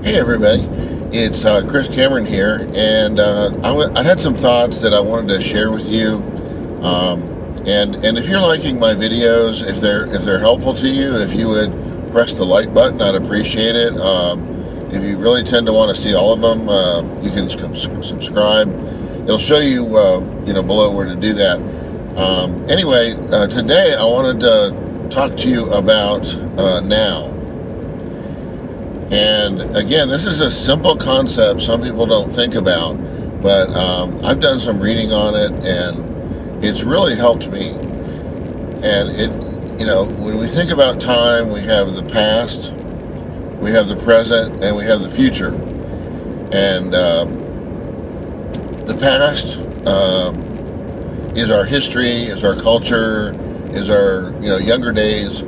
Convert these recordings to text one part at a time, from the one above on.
Hey everybody, it's Chris Cameron here, and I had some thoughts that I wanted to share with you. And if you're liking my videos, if they're helpful to you, if you would press the like button, I'd appreciate it. If you really tend to want to see all of them, you can subscribe. It'll show you below where to do that. Anyway, today I wanted to talk to you about now. And again, this is a simple concept some people don't think about, but I've done some reading on it, and it's really helped me. And when we think about time, we have the past, we have the present, and we have the future. And the past is our history, is our culture, is our younger days.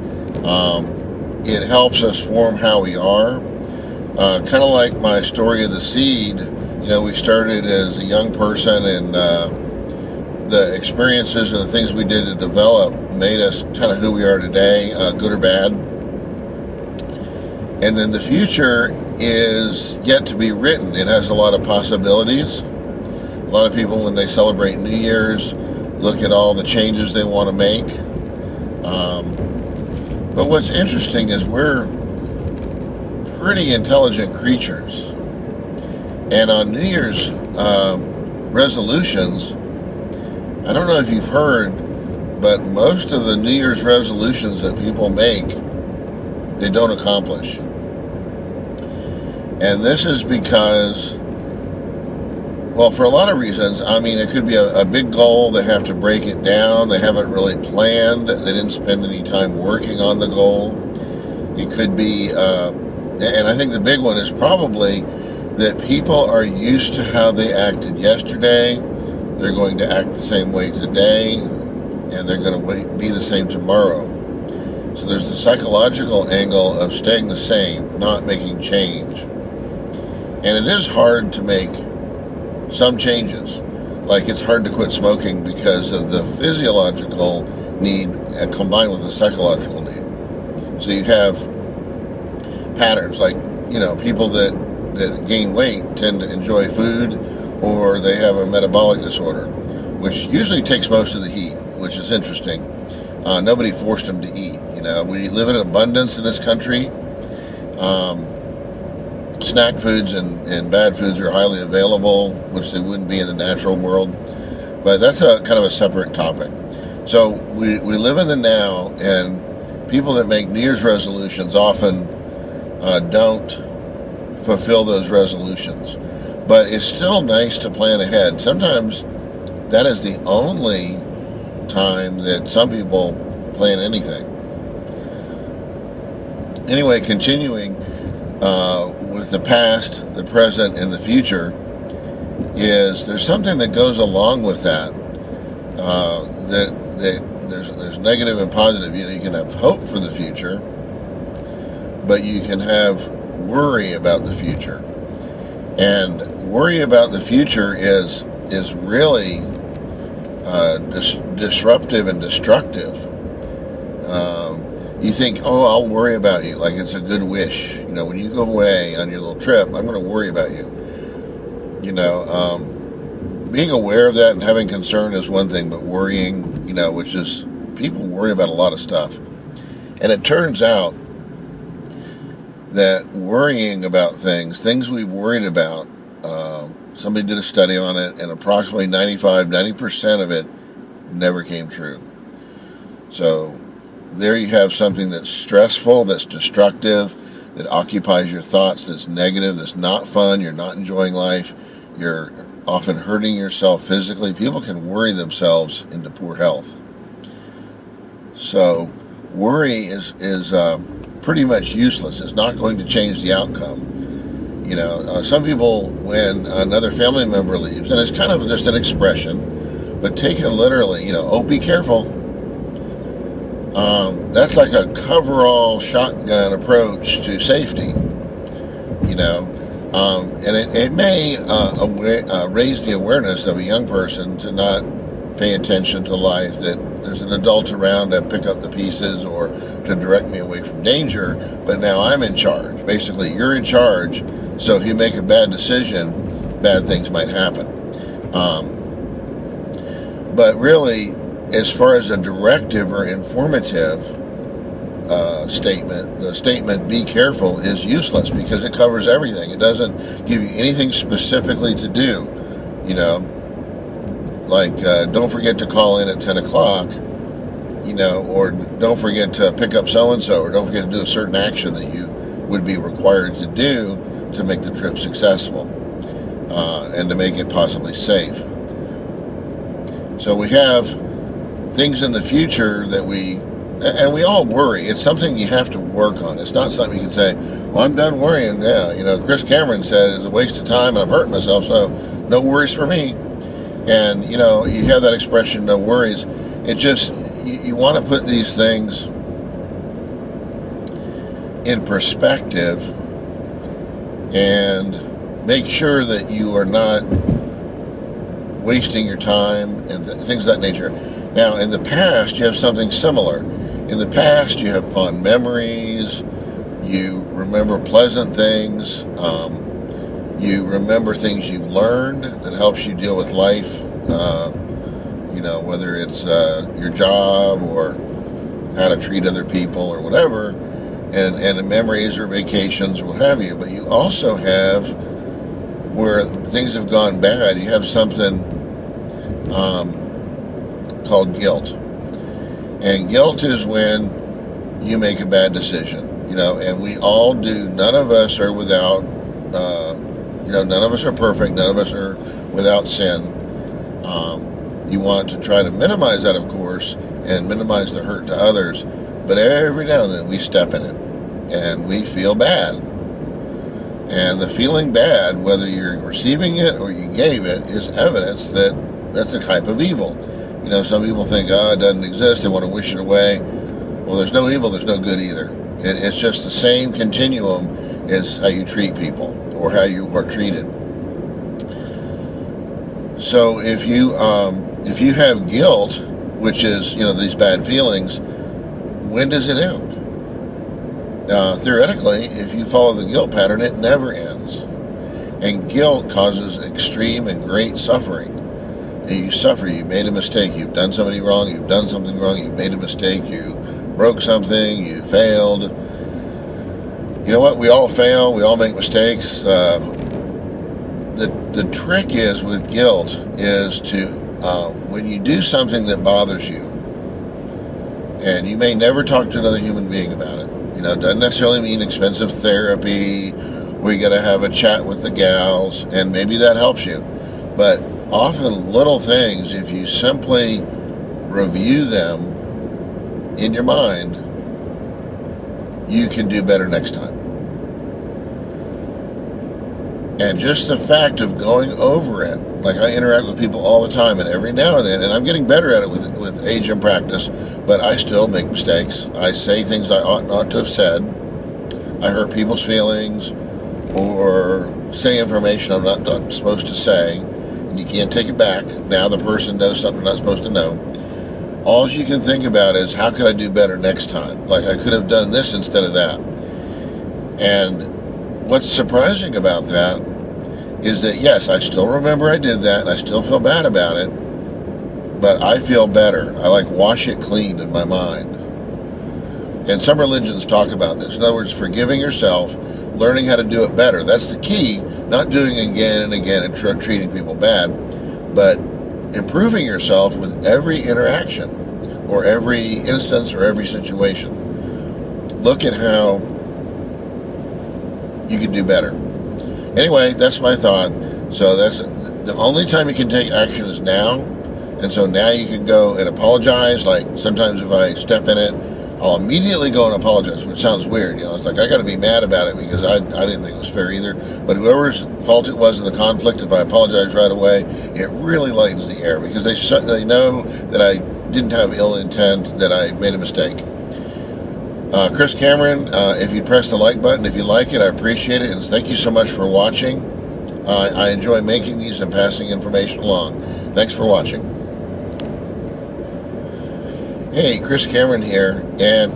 It helps us form how we are. Kind of like my story of the seed, we started as a young person, and the experiences and the things we did to develop made us kind of who we are today, good or bad. And then the future is yet to be written. It has a lot of possibilities. A lot of people, when they celebrate New Year's, look at all the changes they want to make. But what's interesting is we're pretty intelligent creatures, and on New Year's resolutions, I don't know if you've heard, but most of the New Year's resolutions that people make, they don't accomplish. And this is because, well, for a lot of reasons. I mean, it could be a big goal. They have to break it down. They haven't really planned. They didn't spend any time working on the goal. It could be and I think the big one is probably that people are used to how they acted yesterday. They're going to act the same way today, and they're going to be the same tomorrow. So there's the psychological angle of staying the same, not making change. And it is hard to make some changes. Like, it's hard to quit smoking because of the physiological need and combined with the psychological need. So you have patterns, like people that gain weight tend to enjoy food, or they have a metabolic disorder, which usually takes most of the heat, which is interesting. Nobody forced them to eat. We live in abundance in this country. Snack foods and bad foods are highly available, which they wouldn't be in the natural world, but that's a kind of a separate topic. So we live in the now, and people that make New Year's resolutions often don't fulfill those resolutions. But it's still nice to plan ahead. Sometimes that is the only time that some people plan anything. Anyway, continuing with the past, the present, and the future, is there's something that goes along with that. That there's negative and positive. You can have hope for the future, but you can have worry about the future. And worry about the future is really disruptive and destructive. You think, oh, I'll worry about you, like it's a good wish. When you go away on your little trip, I'm going to worry about you. Being aware of that and having concern is one thing, but worrying, which is, people worry about a lot of stuff. And it turns out that worrying about things we've worried about, somebody did a study on it, and approximately 90% of it never came true. So there you have something that's stressful, that's destructive, that occupies your thoughts, that's negative, that's not fun, you're not enjoying life, you're often hurting yourself physically. People can worry themselves into poor health. So worry is pretty much useless. It's not going to change the outcome. Some people, when another family member leaves, and it's kind of just an expression, but take it literally, oh, be careful. That's like a coverall shotgun approach to safety, and it may raise the awareness of a young person to not pay attention to life, that there's an adult around to pick up the pieces or to direct me away from danger, but now I'm in charge. Basically, you're in charge, so if you make a bad decision, bad things might happen. But really, as far as a directive or informative statement, the statement "be careful" is useless because it covers everything. It doesn't give you anything specifically to do. You know, like don't forget to call in at 10 o'clock, you know, or don't forget to pick up so-and-so, or don't forget to do a certain action that you would be required to do to make the trip successful and to make it possibly safe. So we have things in the future that we all worry. It's something you have to work on. It's not something you can say, well, I'm done worrying. Yeah, you know, Chris Cameron said it's a waste of time and I'm hurting myself, so no worries for me. And, you know, you have that expression, no worries. It just, you want to put these things in perspective and make sure that you are not wasting your time and things of that nature. Now, in the past, you have something similar. In the past, you have fond memories, you remember pleasant things, you remember things you've learned that helps you deal with life, you know, whether it's your job or how to treat other people or whatever, and the memories or vacations or what have you. But you also have, where things have gone bad, you have something called guilt. And guilt is when you make a bad decision, you know, and we all do. None of us are without, you know, none of us are perfect. None of us are without sin. You want to try to minimize that, of course, and minimize the hurt to others. But every now and then we step in it and we feel bad. And the feeling bad, whether you're receiving it or you gave it, is evidence that that's a type of evil. You know, some people think, oh, it doesn't exist. They want to wish it away. Well, there's no evil. There's no good either. It's just the same continuum as how you treat people or how you are treated. So if you have guilt, which is, you know, these bad feelings, when does it end? Theoretically, if you follow the guilt pattern, it never ends. And guilt causes extreme and great suffering. You suffer, you made a mistake, you've done somebody wrong, you've done something wrong, you've made a mistake, you broke something, you failed. You know what? We all fail, we all make mistakes. The trick is with guilt is to, when you do something that bothers you, and you may never talk to another human being about it. You know, it doesn't necessarily mean expensive therapy where you got to have a chat with the gals, and maybe that helps you. But often little things, if you simply review them in your mind, you can do better next time. And just the fact of going over it, like I interact with people all the time, and every now and then, and I'm getting better at it with age and practice, but I still make mistakes. I say things I ought not to have said. I hurt people's feelings, or say information I'm not supposed to say, and you can't take it back. Now the person knows something they're not supposed to know. All you can think about is, how could I do better next time? Like, I could have done this instead of that. And what's surprising about that is that, yes, I still remember I did that, and I still feel bad about it, but I feel better. I like wash it clean in my mind. And some religions talk about this. In other words, forgiving yourself, learning how to do it better. That's the key, not doing it again and again and treating people bad, but improving yourself with every interaction or every instance or every situation. Look at how you can do better. Anyway, that's my thought. So that's the only time you can take action is now. And so now you can go and apologize. Like sometimes if I step in it, I'll immediately go and apologize, which sounds weird. You know, it's like I got to be mad about it because I didn't think it was fair either. But whoever's fault it was in the conflict, if I apologize right away, it really lightens the air because they know that I didn't have ill intent, that I made a mistake. Chris Cameron, if you press the like button, if you like it, I appreciate it. And thank you so much for watching. I enjoy making these and passing information along. Thanks for watching. Hey, Chris Cameron here, and